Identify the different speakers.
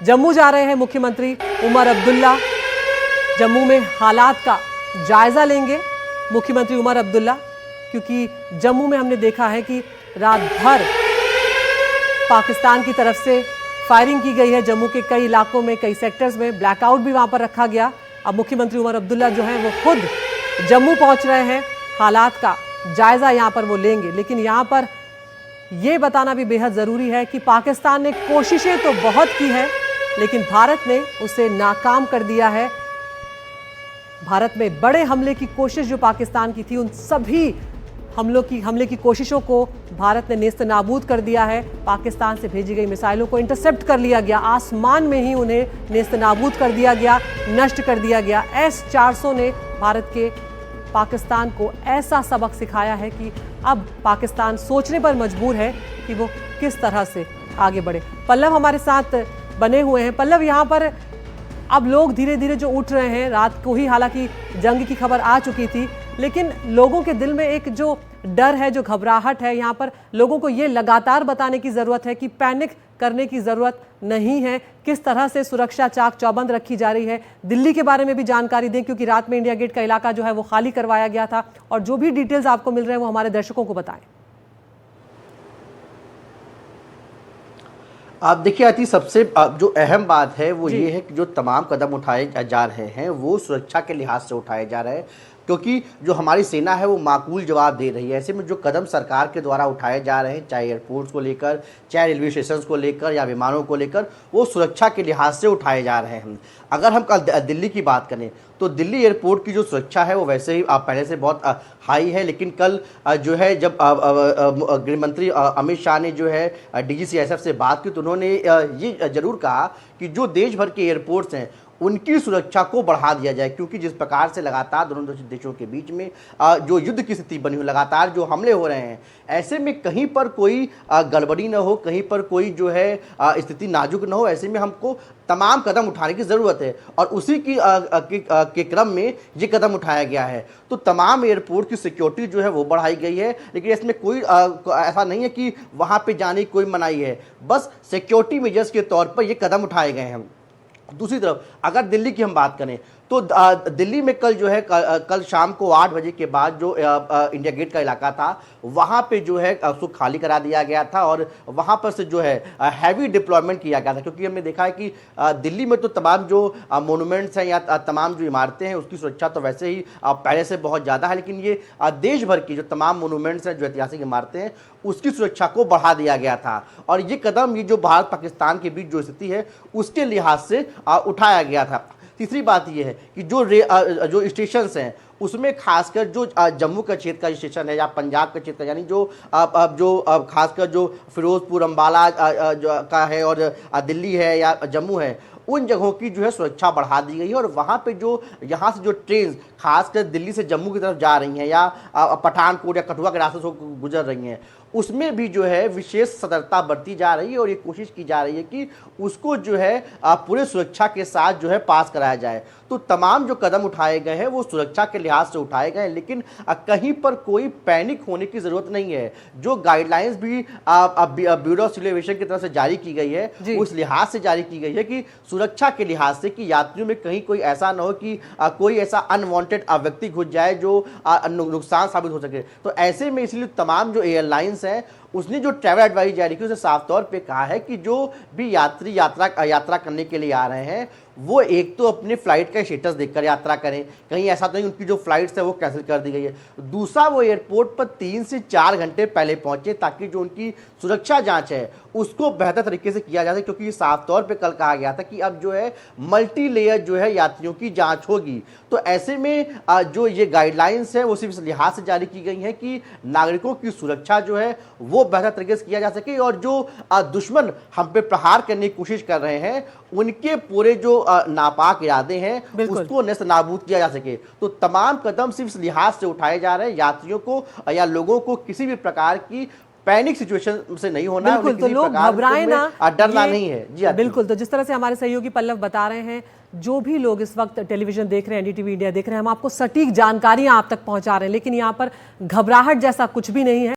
Speaker 1: जम्मू जा रहे हैं मुख्यमंत्री उमर अब्दुल्ला। जम्मू में हालात का जायजा लेंगे मुख्यमंत्री उमर अब्दुल्ला, क्योंकि जम्मू में हमने देखा है कि रात भर पाकिस्तान की तरफ से फायरिंग की गई है। जम्मू के कई इलाकों में, कई सेक्टर्स में ब्लैकआउट भी वहां पर रखा गया। अब मुख्यमंत्री उमर अब्दुल्ला जो है वो खुद जम्मू पहुंच रहे हैं, हालात का जायजा यहां पर वो लेंगे। लेकिन यहां पर ये बताना भी बेहद ज़रूरी है कि पाकिस्तान ने कोशिशें तो बहुत की है, लेकिन भारत ने उसे नाकाम कर दिया है। भारत में बड़े हमले की कोशिश जो पाकिस्तान की थी, उन सभी हमले की कोशिशों को भारत ने नेस्त नाबूद कर दिया है। पाकिस्तान से भेजी गई मिसाइलों को इंटरसेप्ट कर लिया गया, आसमान में ही उन्हें नेस्त नाबूद कर दिया गया, नष्ट कर दिया गया। S-400 ने भारत के पाकिस्तान को ऐसा सबक सिखाया है कि अब पाकिस्तान सोचने पर मजबूर है कि वो किस तरह से आगे बढ़े। पल्लव हमारे साथ बने हुए हैं। पल्लव, यहाँ पर अब लोग धीरे धीरे जो उठ रहे हैं, रात को ही हालांकि जंग की खबर आ चुकी थी, लेकिन लोगों के दिल में एक जो डर है, जो घबराहट है, यहाँ पर लोगों को ये लगातार बताने की ज़रूरत है कि पैनिक करने की ज़रूरत नहीं है। किस तरह से सुरक्षा चाक चौबंद रखी जा रही है, दिल्ली के बारे में भी जानकारी दें, क्योंकि रात में इंडिया गेट का इलाका जो है वो खाली करवाया गया था, और जो भी डिटेल्स आपको मिल रहे हैं वो हमारे दर्शकों को बताएं।
Speaker 2: आप देखिए आती, सबसे जो अहम बात है वो ये है कि जो तमाम कदम उठाए जा रहे हैं वो सुरक्षा के लिहाज से उठाए जा रहे हैं, क्योंकि जो हमारी सेना है वो माकूल जवाब दे रही है। ऐसे में जो कदम सरकार के द्वारा उठाए जा रहे हैं, चाहे एयरपोर्ट्स को लेकर, चाहे रेलवे स्टेशन को लेकर या विमानों को लेकर, वो सुरक्षा के लिहाज से उठाए जा रहे हैं। अगर हम कल दिल्ली की बात करें तो दिल्ली एयरपोर्ट की जो सुरक्षा है वो वैसे ही पहले से बहुत हाई है, लेकिन कल जो है जब गृह मंत्री अमित शाह ने जो है DGCSF से बात की तो उन्होंने ये जरूर कहा कि जो देश भर के एयरपोर्ट्स हैं उनकी सुरक्षा को बढ़ा दिया जाए, क्योंकि जिस प्रकार से लगातार दोनों देशों के बीच में जो युद्ध की स्थिति बनी हुई, लगातार जो हमले हो रहे हैं, ऐसे में कहीं पर कोई गड़बड़ी न हो, कहीं पर कोई जो है स्थिति नाजुक न हो। ऐसे में हमको तमाम कदम उठाने की ज़रूरत है, और उसी के क्रम में ये कदम उठाया गया है। तो तमाम एयरपोर्ट की सिक्योरिटी जो है वो बढ़ाई गई है, लेकिन इसमें कोई ऐसा नहीं है कि वहाँ पे जाने की कोई मनाही है, बस सिक्योरिटी मेजर्स के तौर पर ये कदम उठाए गए हैं। दूसरी तरफ अगर दिल्ली की हम बात करें तो दिल्ली में कल जो है कल शाम को 8 बजे के बाद जो इंडिया गेट का इलाका था वहाँ पे जो है उसको खाली करा दिया गया था, और वहाँ पर से जो है हैवी डिप्लॉयमेंट किया गया था, क्योंकि हमने देखा है कि दिल्ली में तो तमाम जो मोनूमेंट्स हैं या तमाम जो इमारतें हैं उसकी सुरक्षा तो वैसे ही पहले से बहुत ज़्यादा है, लेकिन ये देश भर की जो तमाम मोनूमेंट्स हैं, जो ऐतिहासिक इमारतें हैं, उसकी सुरक्षा को बढ़ा दिया गया था। और ये कदम, ये जो भारत पाकिस्तान के बीच जो स्थिति है उसके लिहाज से उठाया गया था। तीसरी बात यह है कि जो स्टेशंस हैं उसमें खासकर जो जम्मू का क्षेत्र का स्टेशन है या पंजाब का क्षेत्र, यानी जो खासकर जो फिरोजपुर, अम्बाला का है, और दिल्ली है या जम्मू है, उन जगहों की जो है सुरक्षा बढ़ा दी गई है। और वहाँ पे जो यहाँ से जो ट्रेन खासकर दिल्ली से जम्मू की तरफ जा रही हैं या पठानकोट या कठुआ के रास्ते से गुजर रही हैं, उसमें भी जो है विशेष सतर्कता बरती जा रही है, और ये कोशिश की जा रही है कि उसको जो है पूरे सुरक्षा के साथ जो है पास कराया जाए। तो तमाम जो कदम उठाए गए हैं वो सुरक्षा के लिहाज से उठाए गए हैं, लेकिन कहीं पर कोई पैनिक होने की ज़रूरत नहीं है। जो गाइडलाइंस भी ब्यूरो ऑफ सिविल एविएशन की तरफ से जारी की गई है उस लिहाज से जारी की गई है कि सुरक्षा के लिहाज से कि यात्रियों में कहीं कोई ऐसा ना हो कि कोई ऐसा अनवांटेड व्यक्ति घुस जाए जो नुकसान साबित हो सके। तो ऐसे में इसलिए तमाम जो एयरलाइंस हैं उसने जो ट्रैवल एडवाइजरी जारी की उसे साफ तौर पे कहा है कि जो भी यात्री यात्रा करने के लिए आ रहे हैं वो एक तो अपने फ्लाइट का स्टेटस देखकर यात्रा करें, कहीं ऐसा तो नहीं उनकी जो फ्लाइट्स है वो कैंसिल कर दी गई है। दूसरा, वो एयरपोर्ट पर 3 से 4 घंटे पहले पहुंचे ताकि जो उनकी सुरक्षा जांच है उसको बेहतर तरीके से किया जा सके, क्योंकि साफ तौर पे कल कहा गया था कि अब जो है मल्टी लेयर जो है यात्रियों की जांच होगी। तो ऐसे में जो ये गाइडलाइंस है वो सिर्फ इस लिहाज से जारी की गई है कि नागरिकों की सुरक्षा जो है वो बेहतर तरीके से किया जा सके, और जो दुश्मन हम पे प्रहार करने की कोशिश कर रहे हैं उनके पूरे जो नापाक इरादे हैं उसको नेस्त नाबूद किया जा सके। तो तमाम कदम सिर्फ इस लिहाज से उठाए जा रहे हैं यात्रियों को या लोगों को किसी भी प्रकार की पैनिक सिचुएशन से नहीं होना।
Speaker 1: बिल्कुल, तो लोग घबराएं ना,
Speaker 2: डरना नहीं है। जी
Speaker 1: बिल्कुल। तो जिस तरह से हमारे सहयोगी पल्लव बता रहे हैं, जो भी लोग इस वक्त टेलीविजन देख रहे हैं, NDTV इंडिया देख रहे हैं, हम आपको सटीक जानकारियां आप तक पहुंचा रहे हैं, लेकिन यहाँ पर घबराहट जैसा कुछ भी नहीं है।